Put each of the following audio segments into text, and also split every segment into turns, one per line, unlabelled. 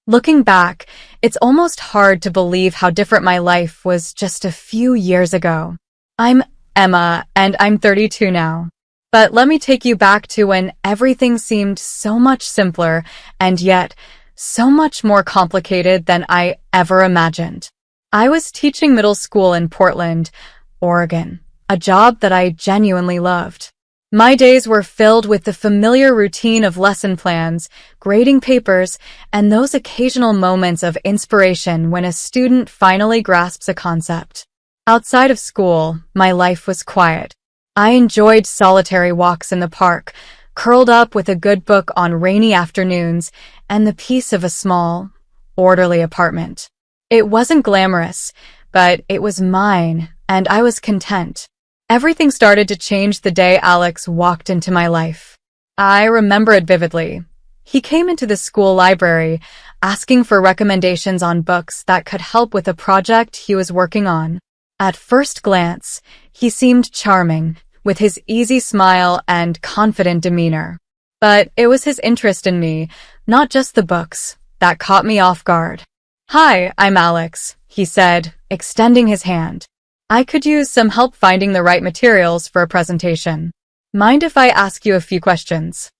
Looking back, it's almost hard to believe how different my life was just a few years ago. I'm Emma, and I'm 32 now. But let me take you back to when everything seemed so much simpler and yet so much more complicated than I ever imagined. I was teaching middle school in Portland, Oregon, a job that I genuinely loved. My days were filled with the familiar routine of lesson plans, grading papers, and those occasional moments of inspiration when a student finally grasps a concept. Outside of school, my life was quiet. I enjoyed solitary walks in the park, curled up with a good book on rainy afternoons, and the peace of a small, orderly apartment. It wasn't glamorous, but it was mine, and I was content. Everything started to change the day Alex walked into my life. I remember it vividly. He came into the school library, asking for recommendations on books that could help with a project he was working on. At first glance, he seemed charming, with his easy smile and confident demeanor. But it was his interest in me, not just the books, that caught me off guard. "Hi, I'm Alex," he said, extending his hand. "I could use some help finding the right materials for a presentation. Mind if I ask you a few questions?"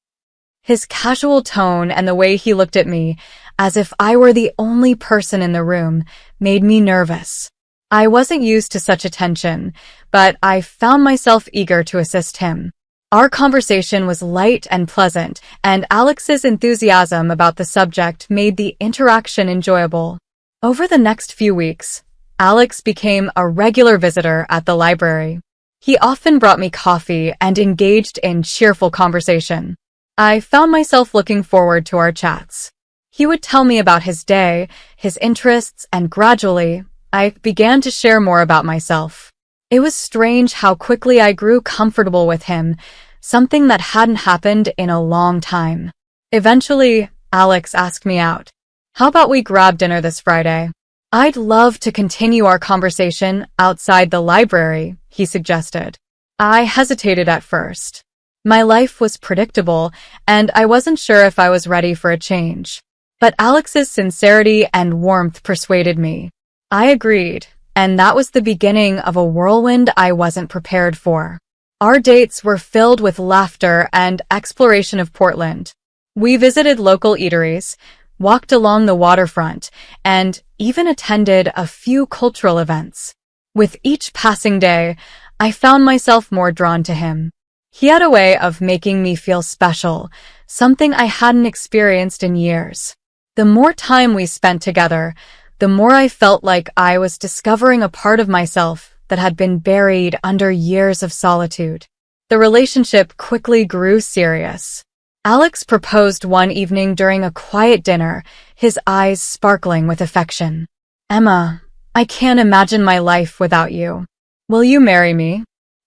His casual tone and the way he looked at me, as if I were the only person in the room, made me nervous. I wasn't used to such attention, but I found myself eager to assist him. Our conversation was light and pleasant, and Alex's enthusiasm about the subject made the interaction enjoyable. Over the next few weeks, Alex became a regular visitor at the library. He often brought me coffee and engaged in cheerful conversation. I found myself looking forward to our chats. He would tell me about his day, his interests, and gradually, I began to share more about myself. It was strange how quickly I grew comfortable with him, something that hadn't happened in a long time. Eventually, Alex asked me out. "How about we grab dinner this Friday?" "I'd love to continue our conversation outside the library," he suggested. I hesitated at first. My life was predictable, and I wasn't sure if I was ready for a change. But Alex's sincerity and warmth persuaded me. I agreed, and that was the beginning of a whirlwind I wasn't prepared for. Our dates were filled with laughter and exploration of Portland. We visited local eateries, walked along the waterfront, and even attended a few cultural events. With each passing day, I found myself more drawn to him. He had a way of making me feel special, something I hadn't experienced in years. The more time we spent together, the more I felt like I was discovering a part of myself that had been buried under years of solitude. The relationship quickly grew serious. Alex proposed one evening during a quiet dinner, his eyes sparkling with affection. "Emma, I can't imagine my life without you. Will you marry me?"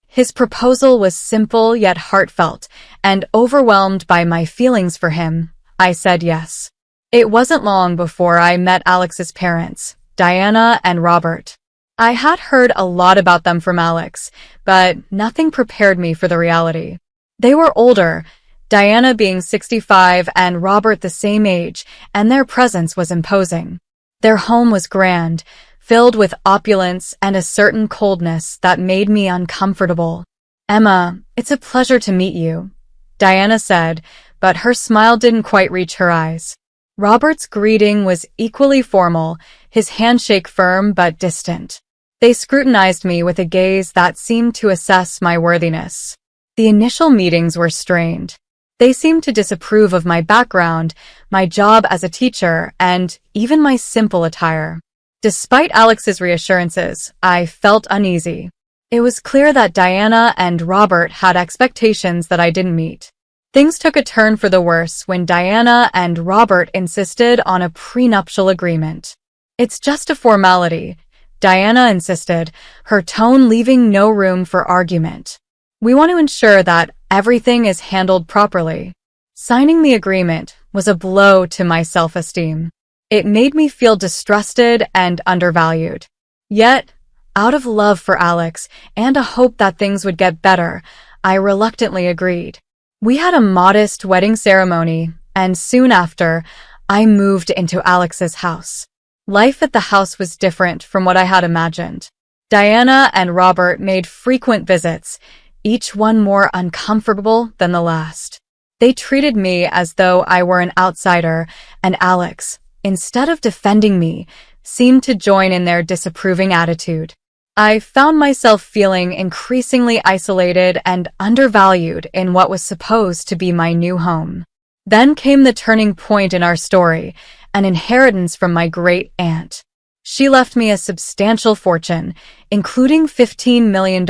His proposal was simple yet heartfelt, and overwhelmed by my feelings for him, I said yes. It wasn't long before I met Alex's parents, Diana and Robert. I had heard a lot about them from Alex, but nothing prepared me for the reality. They were older, Diana being 65 and Robert the same age, and their presence was imposing. Their home was grand, filled with opulence and a certain coldness that made me uncomfortable. "Emma, it's a pleasure to meet you," Diana said, but her smile didn't quite reach her eyes. Robert's greeting was equally formal, his handshake firm but distant. They scrutinized me with a gaze that seemed to assess my worthiness. The initial meetings were strained. They seemed to disapprove of my background, my job as a teacher, and even my simple attire. Despite Alex's reassurances, I felt uneasy. It was clear that Diana and Robert had expectations that I didn't meet. Things took a turn for the worse when Diana and Robert insisted on a prenuptial agreement. "It's just a formality," Diana insisted, her tone leaving no room for argument. "We want to ensure that everything is handled properly." Signing the agreement was a blow to my self-esteem. It made me feel distrusted and undervalued. Yet, out of love for Alex and a hope that things would get better, I reluctantly agreed. We had a modest wedding ceremony, and soon after, I moved into Alex's house. Life at the house was different from what I had imagined. Diana and Robert made frequent visits, each one more uncomfortable than the last. They treated me as though I were an outsider, and Alex, instead of defending me, seemed to join in their disapproving attitude. I found myself feeling increasingly isolated and undervalued in what was supposed to be my new home. Then came the turning point in our story, an inheritance from my great-aunt. She left me a substantial fortune, including $15 million,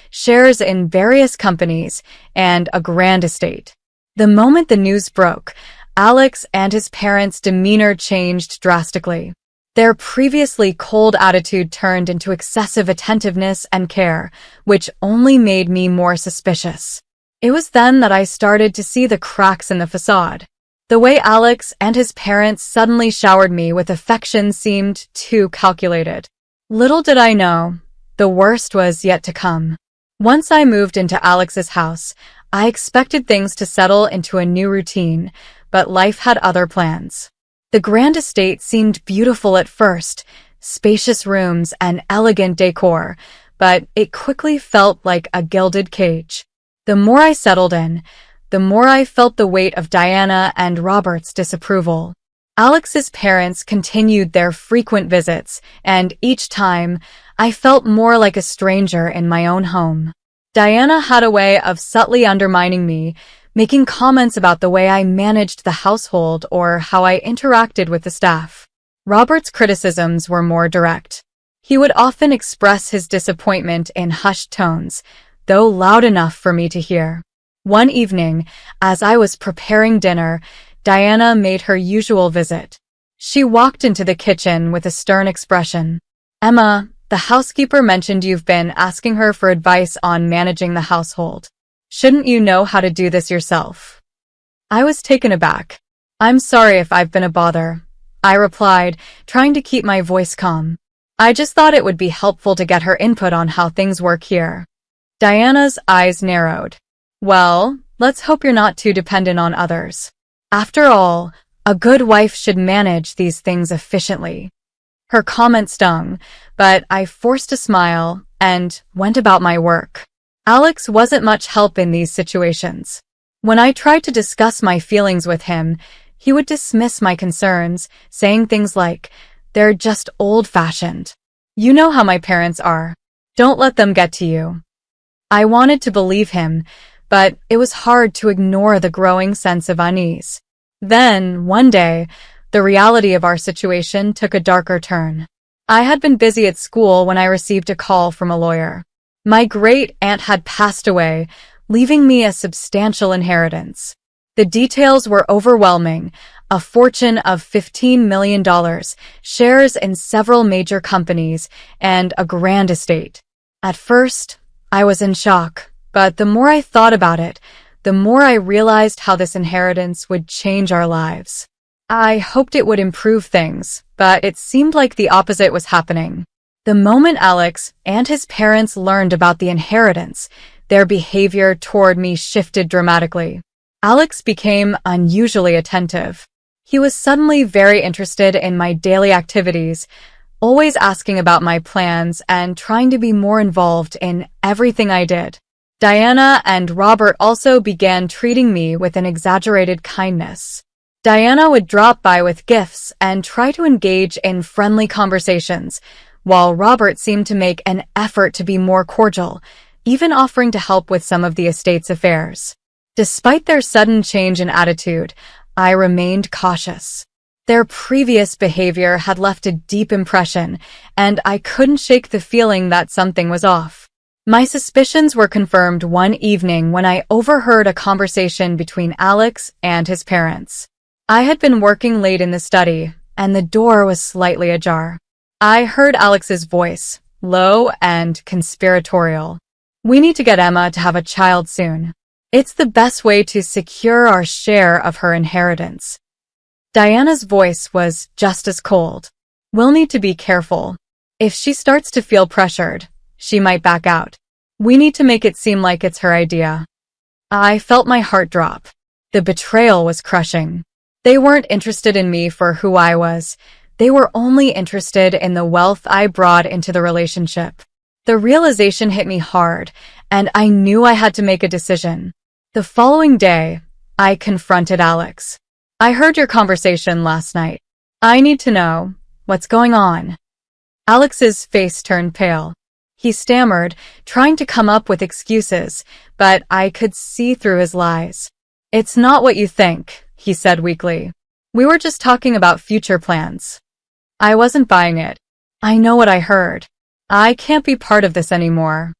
shares in various companies, and a grand estate. The moment the news broke, Alex and his parents' demeanor changed drastically. Their previously cold attitude turned into excessive attentiveness and care, which only made me more suspicious. It was then that I started to see the cracks in the facade. The way Alex and his parents suddenly showered me with affection seemed too calculated. Little did I know, the worst was yet to come. Once I moved into Alex's house, I expected things to settle into a new routine, but life had other plans. The grand estate seemed beautiful at first, spacious rooms and elegant decor, but it quickly felt like a gilded cage. The more I settled in, the more I felt the weight of Diana and Robert's disapproval. Alex's parents continued their frequent visits, and each time, I felt more like a stranger in my own home. Diana had a way of subtly undermining me, making comments about the way I managed the household or how I interacted with the staff. Robert's criticisms were more direct. He would often express his disappointment in hushed tones, though loud enough for me to hear. One evening, as I was preparing dinner, Diana made her usual visit. She walked into the kitchen with a stern expression. "Emma, the housekeeper mentioned you've been asking her for advice on managing the household. Shouldn't you know how to do this yourself?" I was taken aback. "I'm sorry if I've been a bother," I replied, trying to keep my voice calm. "I just thought it would be helpful to get her input on how things work here." Diana's eyes narrowed. "Well, let's hope you're not too dependent on others. After all, a good wife should manage these things efficiently." Her comment stung, but I forced a smile and went about my work. Alex wasn't much help in these situations. When I tried to discuss my feelings with him, he would dismiss my concerns, saying things like, "They're just old-fashioned. You know how my parents are. Don't let them get to you." I wanted to believe him, but it was hard to ignore the growing sense of unease. Then, one day, the reality of our situation took a darker turn. I had been busy at school when I received a call from a lawyer. My great-aunt had passed away, leaving me a substantial inheritance. The details were overwhelming: a fortune of $15 million, shares in several major companies, and a grand estate. At first, I was in shock, but the more I thought about it, the more I realized how this inheritance would change our lives. I hoped it would improve things, but it seemed like the opposite was happening. The moment Alex and his parents learned about the inheritance, their behavior toward me shifted dramatically. Alex became unusually attentive. He was suddenly very interested in my daily activities, always asking about my plans and trying to be more involved in everything I did. Diana and Robert also began treating me with an exaggerated kindness. Diana would drop by with gifts and try to engage in friendly conversations, while Robert seemed to make an effort to be more cordial, even offering to help with some of the estate's affairs. Despite their sudden change in attitude, I remained cautious. Their previous behavior had left a deep impression, and I couldn't shake the feeling that something was off. My suspicions were confirmed one evening when I overheard a conversation between Alex and his parents. I had been working late in the study, and the door was slightly ajar. I heard Alex's voice, low and conspiratorial. "We need to get Emma to have a child soon. It's the best way to secure our share of her inheritance." Diana's voice was just as cold. "We'll need to be careful. If she starts to feel pressured, she might back out. We need to make it seem like it's her idea." I felt my heart drop. The betrayal was crushing. They weren't interested in me for who I was. They were only interested in the wealth I brought into the relationship. The realization hit me hard, and I knew I had to make a decision. The following day, I confronted Alex. I heard your conversation last night. I need to know what's going on. Alex's face turned pale. He stammered, trying to come up with excuses, but I could see through his lies. It's not what you think, he said weakly. We were just talking about future plans. I wasn't buying it. I know what I heard. I can't be part of this anymore.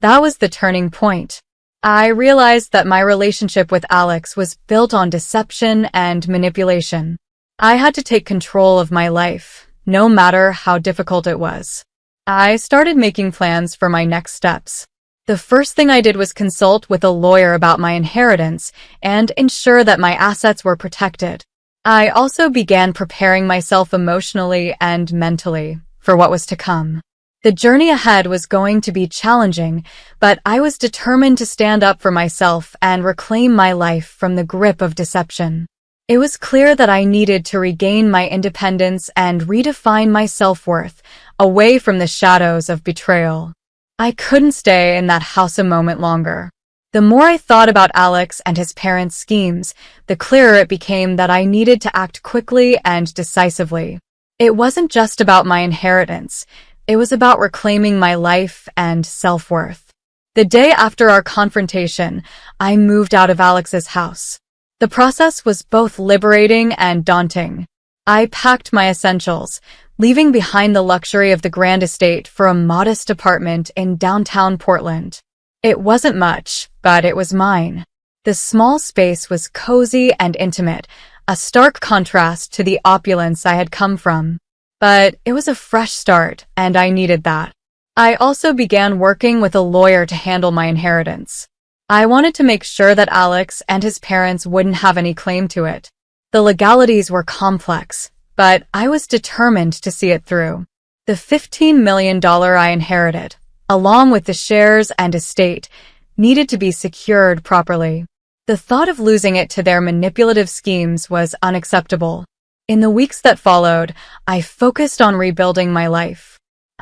That was the turning point. I realized that my relationship with Alex was built on deception and manipulation. I had to take control of my life, no matter how difficult it was. I started making plans for my next steps. The first thing I did was consult with a lawyer about my inheritance and ensure that my assets were protected. I also began preparing myself emotionally and mentally for what was to come. The journey ahead was going to be challenging, but I was determined to stand up for myself and reclaim my life from the grip of deception. It was clear that I needed to regain my independence and redefine my self-worth, away from the shadows of betrayal. I couldn't stay in that house a moment longer. The more I thought about Alex and his parents' schemes, the clearer it became that I needed to act quickly and decisively. It wasn't just about my inheritance. It was about reclaiming my life and self-worth. The day after our confrontation, I moved out of Alex's house. The process was both liberating and daunting. I packed my essentials, leaving behind the luxury of the grand estate for a modest apartment in downtown Portland. It wasn't much, but it was mine. The small space was cozy and intimate, a stark contrast to the opulence I had come from. But it was a fresh start, and I needed that. I also began working with a lawyer to handle my inheritance. I wanted to make sure that Alex and his parents wouldn't have any claim to it. The legalities were complex, but I was determined to see it through. The $15 million I inherited, along with the shares and estate, needed to be secured properly. The thought of losing it to their manipulative schemes was unacceptable. In the weeks that followed, I focused on rebuilding my life.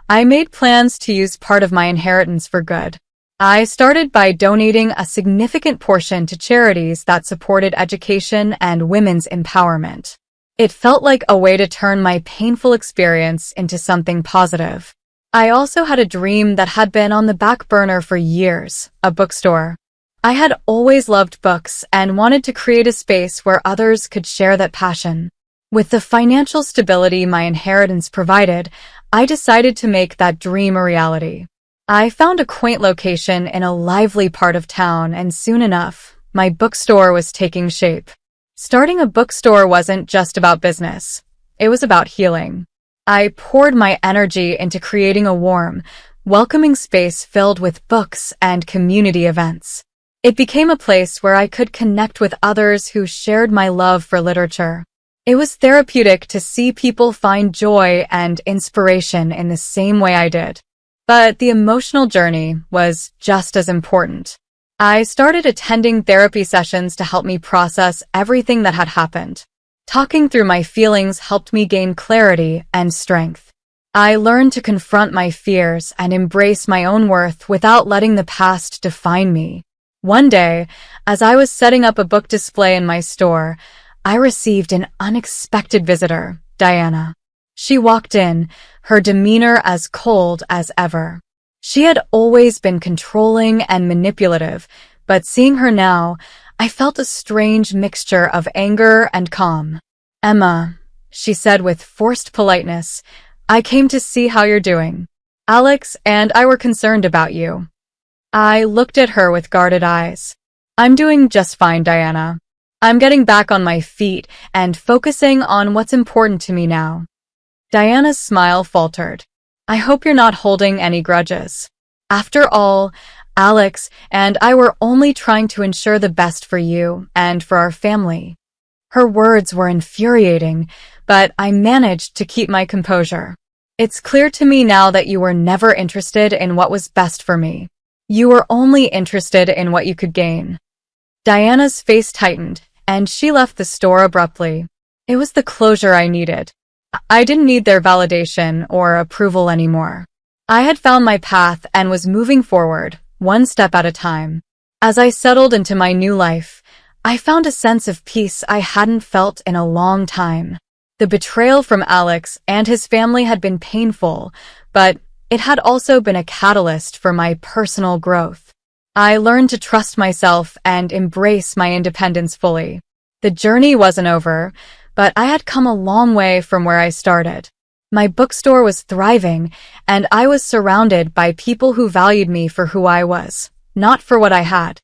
I made plans to use part of my inheritance for good. I started by donating a significant portion to charities that supported education and women's empowerment. It felt like a way to turn my painful experience into something positive. I also had a dream that had been on the back burner for years, a bookstore. I had always loved books and wanted to create a space where others could share that passion. With the financial stability my inheritance provided, I decided to make that dream a reality. I found a quaint location in a lively part of town, and soon enough, my bookstore was taking shape. Starting a bookstore wasn't just about business. It was about healing. I poured my energy into creating a warm, welcoming space filled with books and community events. It became a place where I could connect with others who shared my love for literature. It was therapeutic to see people find joy and inspiration in the same way I did. But the emotional journey was just as important. I started attending therapy sessions to help me process everything that had happened. Talking through my feelings helped me gain clarity and strength. I learned to confront my fears and embrace my own worth without letting the past define me. One day, as I was setting up a book display in my store, I received an unexpected visitor, Diana. She walked in, her demeanor as cold as ever. She had always been controlling and manipulative, but seeing her now, I felt a strange mixture of anger and calm. "Emma," she said with forced politeness, "I came to see how you're doing. Alex and I were concerned about you." I looked at her with guarded eyes. "I'm doing just fine, Diana. I'm getting back on my feet and focusing on what's important to me now." Diana's smile faltered. "I hope you're not holding any grudges. After all, Alex and I were only trying to ensure the best for you and for our family." Her words were infuriating, but I managed to keep my composure. "It's clear to me now that you were never interested in what was best for me. You were only interested in what you could gain." Diana's face tightened, and she left the store abruptly. It was the closure I needed. I didn't need their validation or approval anymore. I had found my path and was moving forward, one step at a time. As I settled into my new life, I found a sense of peace I hadn't felt in a long time. The betrayal from Alex and his family had been painful, but it had also been a catalyst for my personal growth. I learned to trust myself and embrace my independence fully. The journey wasn't over, but I had come a long way from where I started. My bookstore was thriving, and I was surrounded by people who valued me for who I was, not for what I had.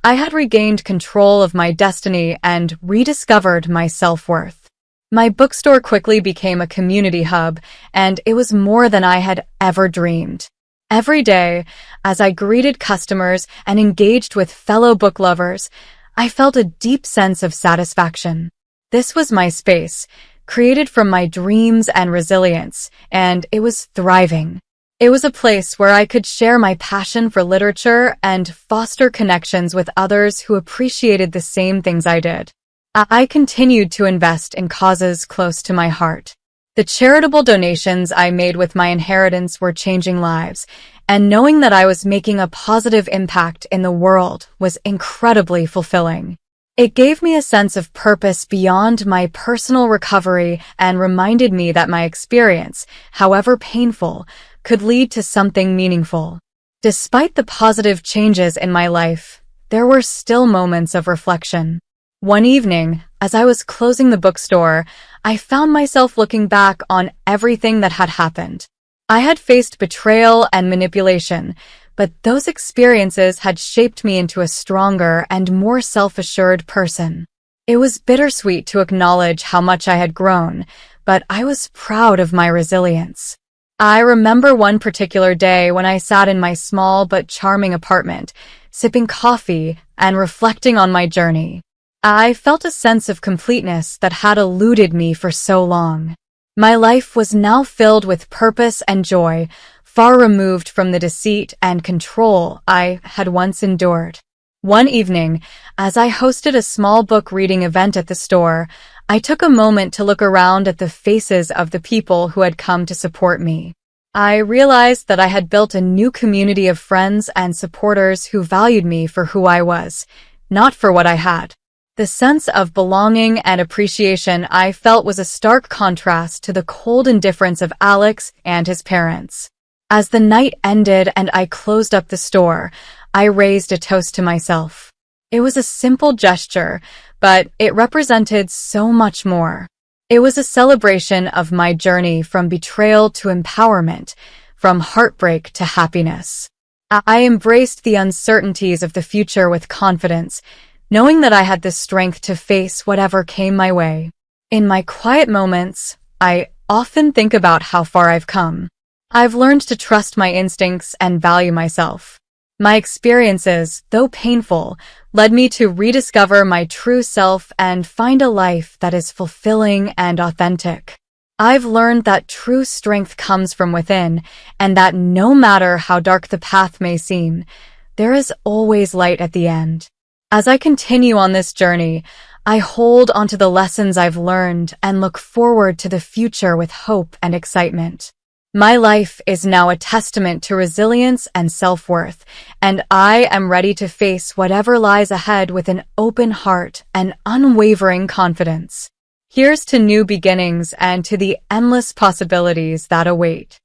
I had regained control of my destiny and rediscovered my self-worth. My bookstore quickly became a community hub, and it was more than I had ever dreamed. Every day, as I greeted customers and engaged with fellow book lovers, I felt a deep sense of satisfaction. This was my space, created from my dreams and resilience, and it was thriving. It was a place where I could share my passion for literature and foster connections with others who appreciated the same things I did. I continued to invest in causes close to my heart. The charitable donations I made with my inheritance were changing lives, and knowing that I was making a positive impact in the world was incredibly fulfilling. It gave me a sense of purpose beyond my personal recovery and reminded me that my experience, however painful, could lead to something meaningful. Despite the positive changes in my life, there were still moments of reflection. One evening, as I was closing the bookstore, I found myself looking back on everything that had happened. I had faced betrayal and manipulation, but those experiences had shaped me into a stronger and more self-assured person. It was bittersweet to acknowledge how much I had grown, but I was proud of my resilience. I remember one particular day when I sat in my small but charming apartment, sipping coffee and reflecting on my journey. I felt a sense of completeness that had eluded me for so long. My life was now filled with purpose and joy, far removed from the deceit and control I had once endured. One evening, as I hosted a small book reading event at the store, I took a moment to look around at the faces of the people who had come to support me. I realized that I had built a new community of friends and supporters who valued me for who I was, not for what I had. The sense of belonging and appreciation I felt was a stark contrast to the cold indifference of Alex and his parents. As the night ended and I closed up the store, I raised a toast to myself. It was a simple gesture, but it represented so much more. It was a celebration of my journey from betrayal to empowerment, from heartbreak to happiness. I embraced the uncertainties of the future with confidence, knowing that I had the strength to face whatever came my way. In my quiet moments, I often think about how far I've come. I've learned to trust my instincts and value myself. My experiences, though painful, led me to rediscover my true self and find a life that is fulfilling and authentic. I've learned that true strength comes from within, and that no matter how dark the path may seem, there is always light at the end. As I continue on this journey, I hold onto the lessons I've learned and look forward to the future with hope and excitement. My life is now a testament to resilience and self-worth, and I am ready to face whatever lies ahead with an open heart and unwavering confidence. Here's to new beginnings and to the endless possibilities that await.